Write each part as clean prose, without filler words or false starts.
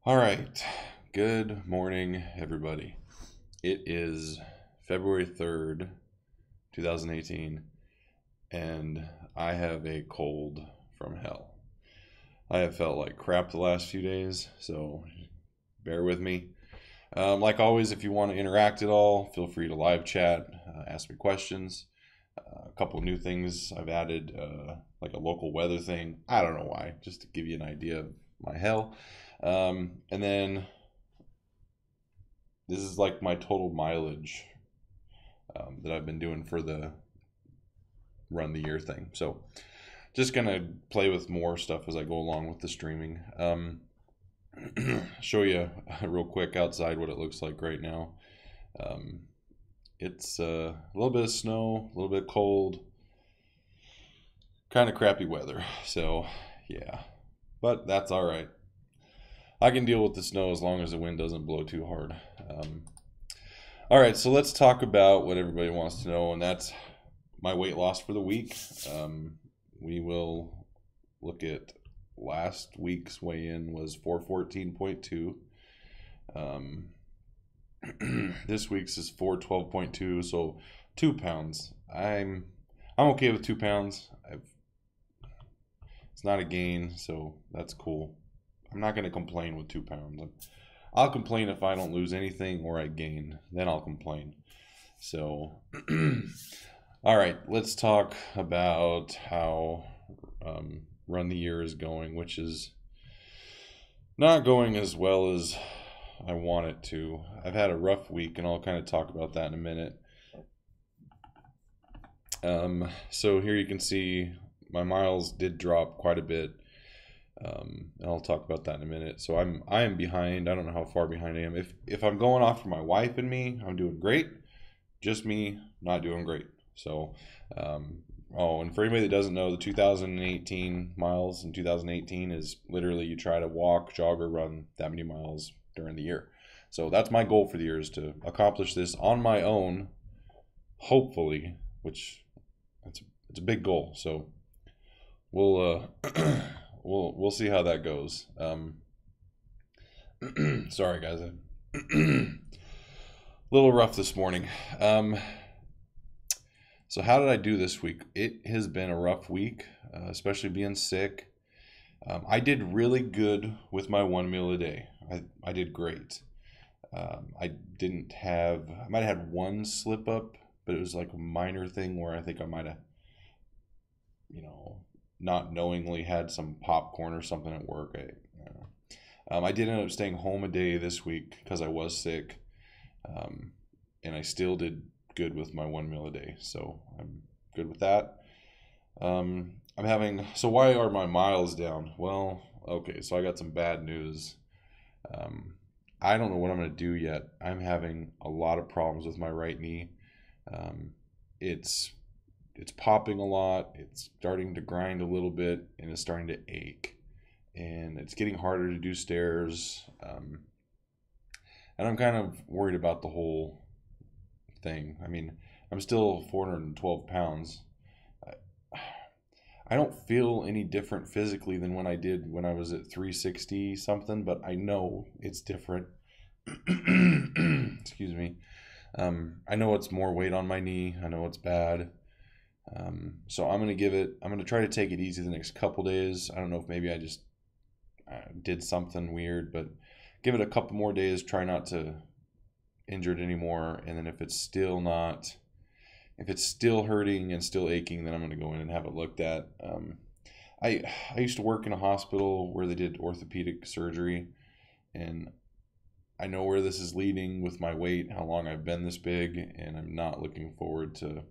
All right. Good morning, everybody. It is February 3rd, 2018, and I have a cold from hell. I have felt like crap the last few days, so bear with me. Like always, if you want to interact at all, feel free to live chat, ask me questions. A couple new things I've added, like a local weather thing. I don't know why, just to give you an idea of my hell. And then this is like my total mileage that I've been doing for the run the year thing. So just gonna play with more stuff as I go along with the streaming. Show you real quick outside what it looks like right now. Um, it's a little bit of snow, a little bit cold, kind of crappy weather. So yeah, but that's all right. I can deal with the snow as long as the wind doesn't blow too hard. All right, so let's talk about what everybody wants to know, and that's my weight loss for the week. We will look at last week's weigh-in was 414.2. This week's is 412.2, so 2 pounds. I'm okay with 2 pounds. It's not a gain, so that's cool. I'm not going to complain with 2 pounds. I'll complain if I don't lose anything or I gain. Then I'll complain. So, all right, let's talk about how Run the Year is going, which is not going as well as I want it to. I've had a rough week, and I'll kind of talk about that in a minute. So here you can see my miles did drop quite a bit. And I'll talk about that in a minute. So I am behind. I don't know how far behind I am. If I'm going off for my wife and me, I'm doing great. Just me, not doing great. So, and for anybody that doesn't know, the 2018 miles in 2018 is literally you try to walk, jog, or run that many miles during the year. So that's my goal for the year is to accomplish this on my own, hopefully, which it's a big goal. So we'll we'll see how that goes. Sorry, guys, a little rough this morning. So how did I do this week? It has been a rough week, especially being sick. I did really good with my 1 meal a day. I did great. I might have had one slip up, but it was like a minor thing where I think I might have, not knowingly had some popcorn or something at work. I did end up staying home a day this week because I was sick, and I still did good with my 1 meal a day, so I'm good with that. So why are my miles down? Well, okay, so I got some bad news. I don't know what I'm going to do yet. I'm having a lot of problems with my right knee. It's popping a lot. It's starting to grind a little bit, and it's starting to ache. And it's getting harder to do stairs. And I'm kind of worried about the whole thing. I mean, I'm still 412 pounds. I don't feel any different physically than when I did when I was at 360 something, but I know it's different. Excuse me. I know it's more weight on my knee. I know it's bad. So I'm going to try to take it easy the next couple days. I don't know if maybe I just did something weird, but give it a couple more days, try not to injure it anymore. And then if it's still hurting and still aching, then I'm going to go in and have it looked at. I used to work in a hospital where they did orthopedic surgery, and I know where this is leading with my weight, how long I've been this big, and I'm not looking forward to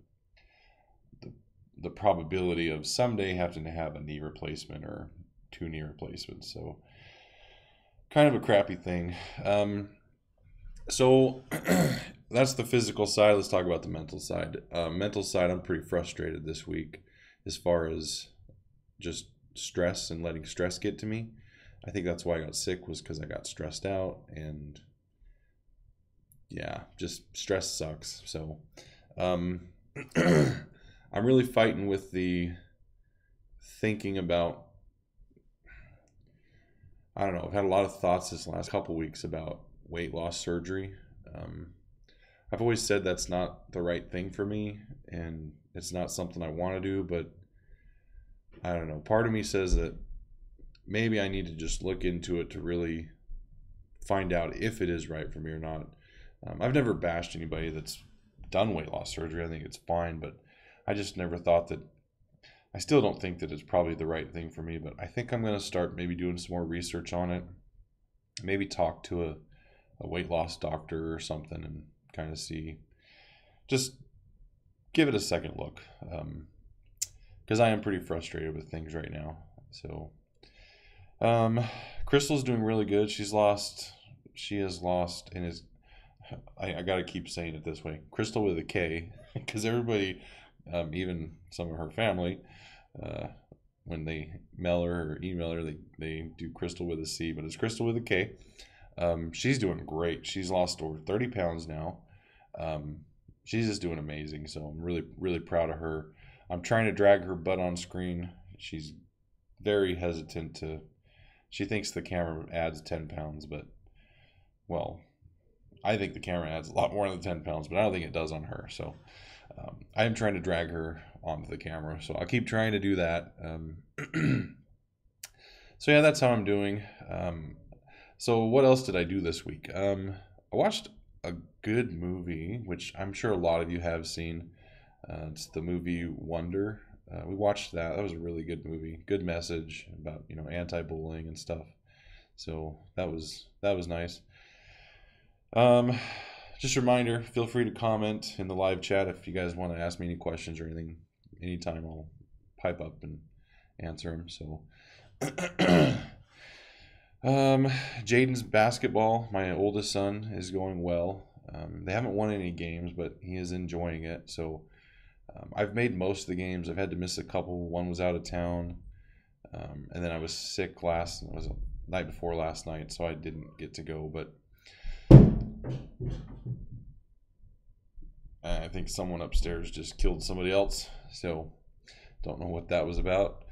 the probability of someday having to have a knee replacement or 2 knee replacements. So kind of a crappy thing. So that's the physical side. Let's talk about the mental side. Mental side, I'm pretty frustrated this week as far as just stress and letting stress get to me. I think that's why I got sick, was because I got stressed out, and yeah, just stress sucks. So I'm really fighting with the thinking about I don't know. I've had a lot of thoughts this last couple weeks about weight loss surgery. Um, I've always said that's not the right thing for me, and it's not something I want to do. But I don't know. Part of me says that maybe I need to just look into it to really find out if it is right for me or not. I've never bashed anybody that's done weight loss surgery. I think it's fine, but I just never thought that. I still don't think that it's probably the right thing for me, but I think I'm going to start maybe doing some more research on it. Maybe talk to a weight loss doctor or something and kind of see, just give it a second look. Because I am pretty frustrated with things right now. So, Crystal's doing really good. She has lost, and is, I got to keep saying it this way, Crystal with a K, because everybody, even some of her family, when they mail her or email her, they do Crystal with a C, but it's Crystal with a K. She's doing great. She's lost over 30 pounds now. She's just doing amazing. So I'm really, really proud of her. I'm trying to drag her butt on screen. She's very hesitant to, she thinks the camera adds 10 pounds, but, well, I think the camera adds a lot more than 10 pounds, but I don't think it does on her. So I am trying to drag her onto the camera. So I'll keep trying to do that. So yeah, that's how I'm doing. So what else did I do this week? I watched a good movie, which I'm sure a lot of you have seen. It's the movie Wonder. We watched that. That was a really good movie. Good message about, anti-bullying and stuff. So that was nice. Just a reminder, feel free to comment in the live chat if you guys want to ask me any questions or anything. Anytime, I'll pipe up and answer them. So, Jaden's basketball, my oldest son, is going well. They haven't won any games, but he is enjoying it. So, I've made most of the games. I've had to miss a couple. One was out of town, and then I was sick it was the night before last night, so I didn't get to go. But I think someone upstairs just killed somebody else, so don't know what that was about.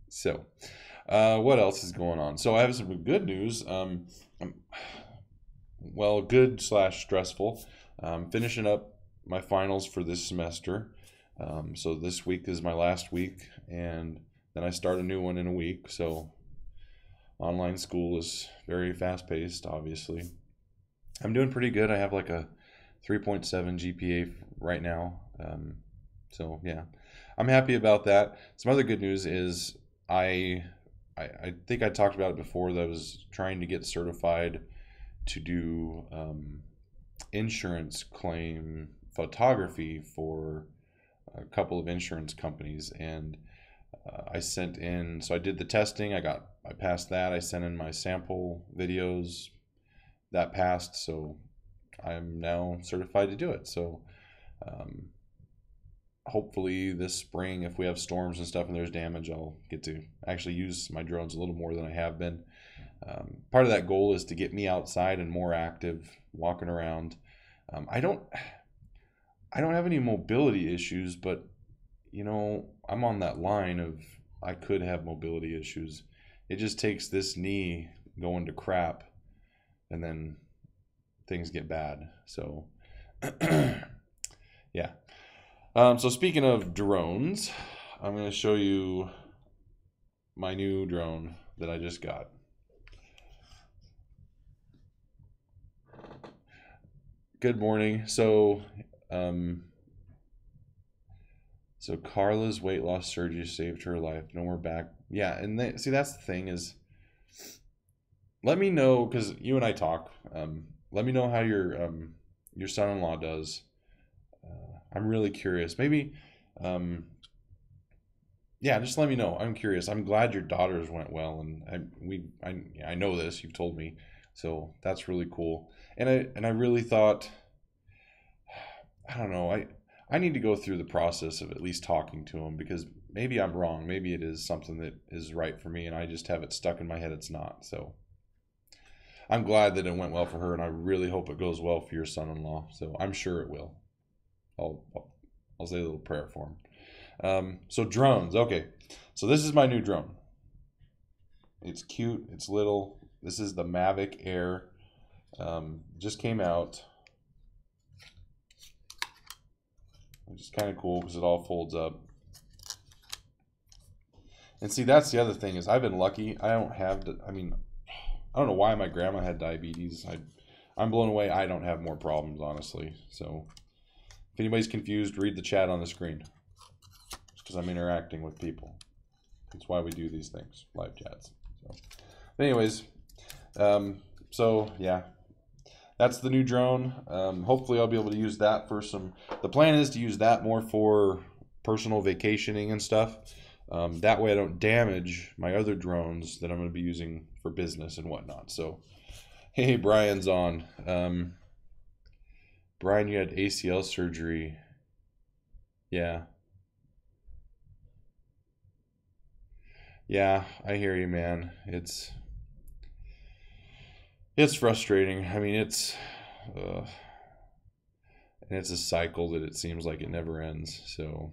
So, what else is going on? So I have some good news. Well, good slash stressful. Finishing up my finals for this semester. So this week is my last week, and then I start a new one in a week. So online school is very fast paced, obviously. I'm doing pretty good. I have like a 3.7 GPA right now. So yeah, I'm happy about that. Some other good news is I think I talked about it before, that I was trying to get certified to do insurance claim photography for a couple of insurance companies, and I sent in, so I did the testing, I passed that, I sent in my sample videos, that passed, so I'm now certified to do it. So hopefully this spring, if we have storms and stuff and there's damage, I'll get to actually use my drones a little more than I have been. Part of that goal is to get me outside and more active, walking around. I don't have any mobility issues, but I'm on that line of I could have mobility issues. It just takes this knee going to crap, and then things get bad. So, yeah. So speaking of drones, I'm going to show you my new drone that I just got. Good morning. So Carla's weight loss surgery saved her life. No more back. Yeah, and see, that's the thing is, let me know, because you and I talk. Let me know how your son-in-law does. I'm really curious. Maybe, yeah, just let me know. I'm curious. I'm glad your daughters went well, and I know this. You've told me, so that's really cool. And I really thought, I don't know. I need to go through the process of at least talking to him, because maybe I'm wrong. Maybe it is something that is right for me, and I just have it stuck in my head it's not. So I'm glad that it went well for her, and I really hope it goes well for your son-in-law. So I'm sure it will. I'll say a little prayer for him. So drones. Okay. So this is my new drone. It's cute. It's little. This is the Mavic Air. Just came out. Which is kind of cool because it all folds up. And see, that's the other thing is I've been lucky. I don't have, I mean, I don't know why my grandma had diabetes. I'm blown away. I don't have more problems, honestly. So if anybody's confused, read the chat on the screen. It's because I'm interacting with people. That's why we do these things, live chats. So, but anyways, so yeah, that's the new drone. Hopefully I'll be able to use that for some, the plan is to use that more for personal vacationing and stuff. That way I don't damage my other drones that I'm going to be using for business and whatnot. So, hey, Brian's on. Brian, you had ACL surgery. Yeah. Yeah, I hear you, man. It's frustrating. I mean, and it's a cycle that it seems like it never ends. So,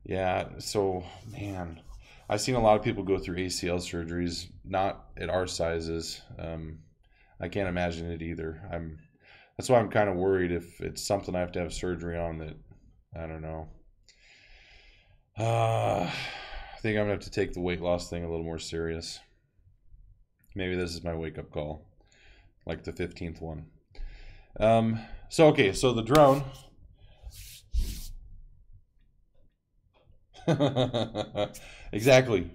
yeah, so man, I've seen a lot of people go through ACL surgeries, not at our sizes. I can't imagine it either. That's why I'm kind of worried if it's something I have to have surgery on that, I don't know. I think I'm gonna have to take the weight loss thing a little more serious. Maybe this is my wake-up call, like the 15th one. So okay, so the drone. Exactly.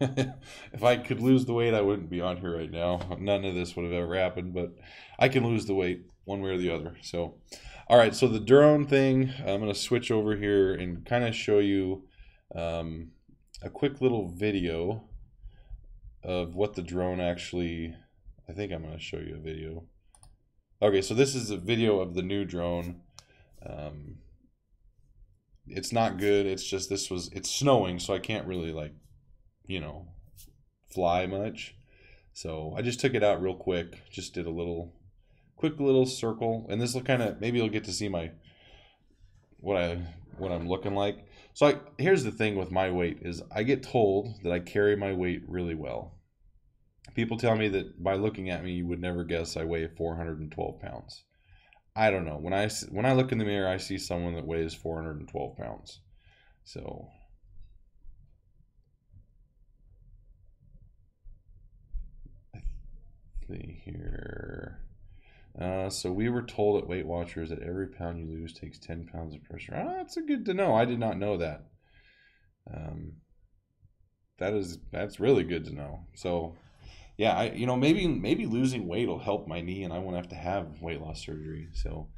If I could lose the weight, I wouldn't be on here right now. None of this would have ever happened, but I can lose the weight one way or the other. So, all right, so the drone thing, I'm going to switch over here and kind of show you a quick little video of what the drone actually, I think I'm going to show you a video. Okay, so this is a video of the new drone. It's not good. It's just it's snowing, so I can't really fly much. So I just took it out real quick. Just did a quick little circle, and this will maybe you'll get to see what I'm looking like. So here's the thing with my weight is I get told that I carry my weight really well. People tell me that by looking at me, you would never guess I weigh 412 pounds. I don't know. When I look in the mirror, I see someone that weighs 412 pounds. So let's see here. So we were told at Weight Watchers that every pound you lose takes 10 pounds of pressure. That's good to know. I did not know that. That's really good to know. So yeah, maybe losing weight will help my knee and I won't have to have weight loss surgery. So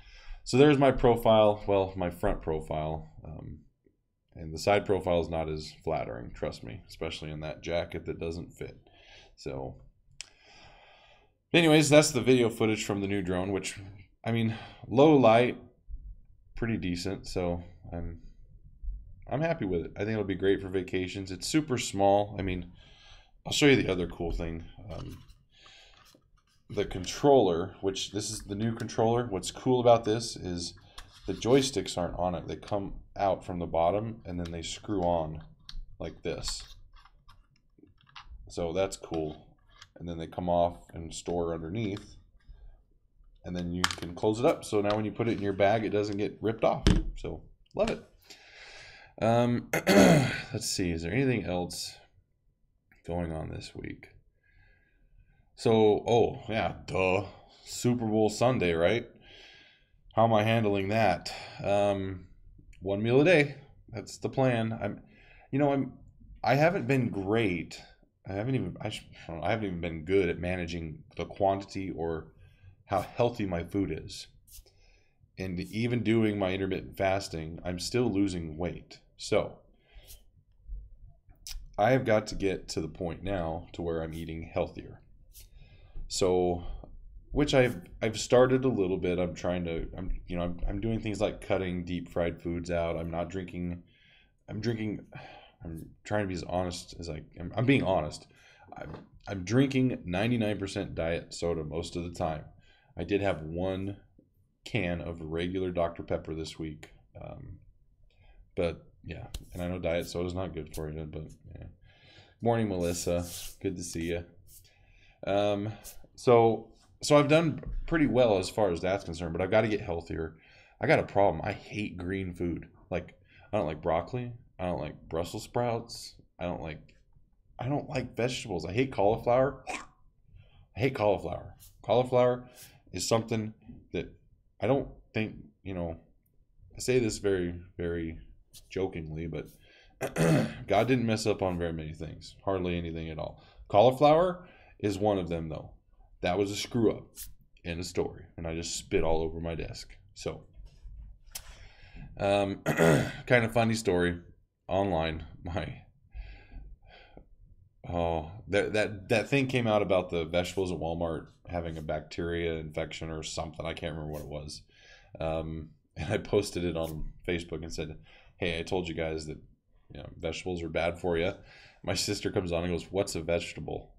there's my profile, well, my front profile. And the side profile is not as flattering, trust me, especially in that jacket that doesn't fit. So anyways, that's the video footage from the new drone, which, I mean, low light, pretty decent. So I'm happy with it. I think it'll be great for vacations. It's super small. I mean, I'll show you the other cool thing. The controller, which this is the new controller. What's cool about this is the joysticks aren't on it. They come out from the bottom and then they screw on like this. So that's cool. And then they come off and store underneath. And then you can close it up. So now when you put it in your bag, it doesn't get ripped off. So love it. Let's see, is there anything else going on this week? So, oh yeah, duh, Super Bowl Sunday, right? How am I handling that? One meal a day. That's the plan. I haven't been great. I haven't even been good at managing the quantity or how healthy my food is. And even doing my intermittent fasting, I'm still losing weight. So I have got to get to the point now to where I'm eating healthier. So, which I've started a little bit. I'm trying doing things like cutting deep fried foods out. I'm trying to be as honest as I'm being honest. I'm drinking 99% diet soda most of the time. I did have one can of regular Dr. Pepper this week. But yeah, and I know diet soda is not good for you, but yeah. Morning, Melissa. Good to see you. Um, so I've done pretty well as far as that's concerned, but I've got to get healthier. I got a problem. I hate green food. Like I don't like broccoli. I don't like Brussels sprouts. I don't like vegetables. I hate cauliflower. I hate cauliflower. Cauliflower is something that I don't think, I say this very, very jokingly, but God didn't mess up on very many things. Hardly anything at all. Cauliflower is one of them, though. That was a screw up in a story, and I just spit all over my desk. So, kind of funny story online. That thing came out about the vegetables at Walmart having a bacteria infection or something. I can't remember what it was. And I posted it on Facebook and said, "Hey, I told you guys that vegetables are bad for you." My sister comes on and goes, "What's a vegetable?"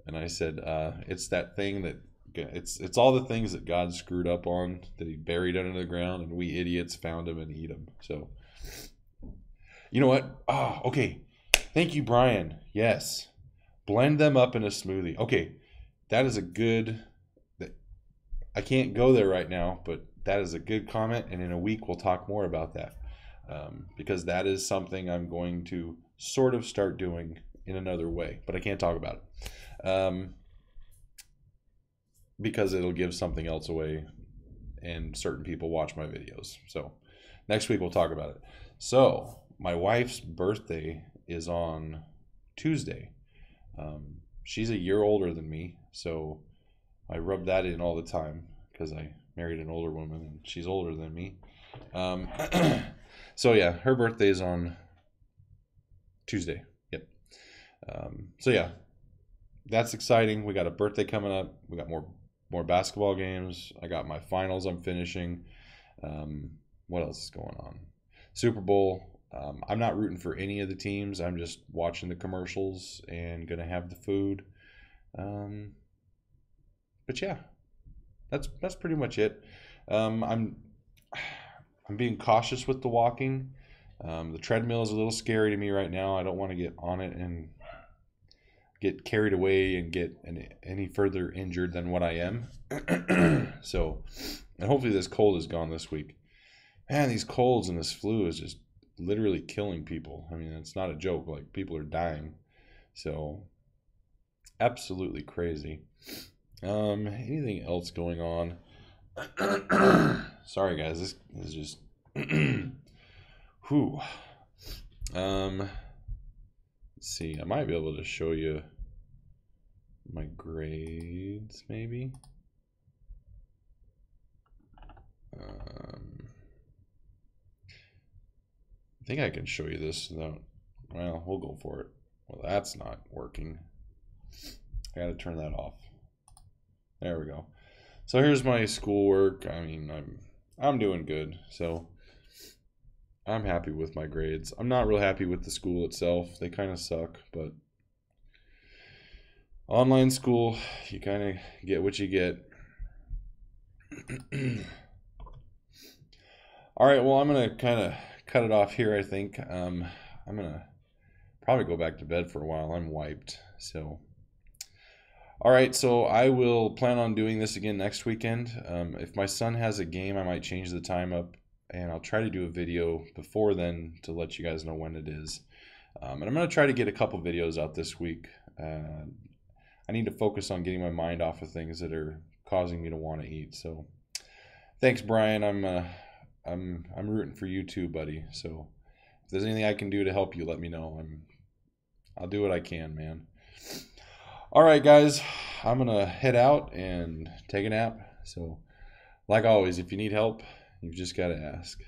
And I said, "It's that thing that it's all the things that God screwed up on that He buried under the ground, and we idiots found them and eat them." So, you know what? Oh, okay. Thank you, Brian. Yes, blend them up in a smoothie. Okay, that is a good. I can't go there right now, but that is a good comment, and in a week we'll talk more about that. Because that is something I'm going to sort of start doing in another way, but I can't talk about it because it'll give something else away, and certain people watch my videos. So next week we'll talk about it. So my wife's birthday is on Tuesday. She's a year older than me, so I rub that in all the time because I married an older woman and she's older than me. So yeah, her birthday is on Tuesday. Yep. So yeah, that's exciting. We got a birthday coming up. We got more basketball games. I got my finals I'm finishing. What else is going on? Super Bowl. I'm not rooting for any of the teams. I'm just watching the commercials and gonna have the food. But yeah, that's pretty much it. I'm being cautious with the walking. The treadmill is a little scary to me right now. I don't want to get on it and get carried away and get any further injured than what I am. So, and hopefully this cold is gone this week. Man, these colds and this flu is just literally killing people. I mean, it's not a joke. Like, people are dying. So, absolutely crazy. Anything else going on? Sorry, guys. This is just... Whew. Let's see. I might be able to show you my grades, maybe. I think I can show you this without... Well, we'll go for it. Well, that's not working. I gotta turn that off. There we go. So here's my schoolwork. I mean, I'm doing good. So I'm happy with my grades. I'm not real happy with the school itself. They kind of suck, but online school, you kind of get what you get. All right, well, I'm going to kind of cut it off here, I think. I'm going to probably go back to bed for a while. I'm wiped. So, all right, so I will plan on doing this again next weekend. If my son has a game, I might change the time up, and I'll try to do a video before then to let you guys know when it is. And I'm going to try to get a couple videos out this week. I need to focus on getting my mind off of things that are causing me to want to eat. So, thanks, Brian. I'm rooting for you too, buddy. So, if there's anything I can do to help you, let me know. I'll do what I can, man. All right, guys. I'm gonna head out and take a nap. So, like always, if you need help, you've just got to ask.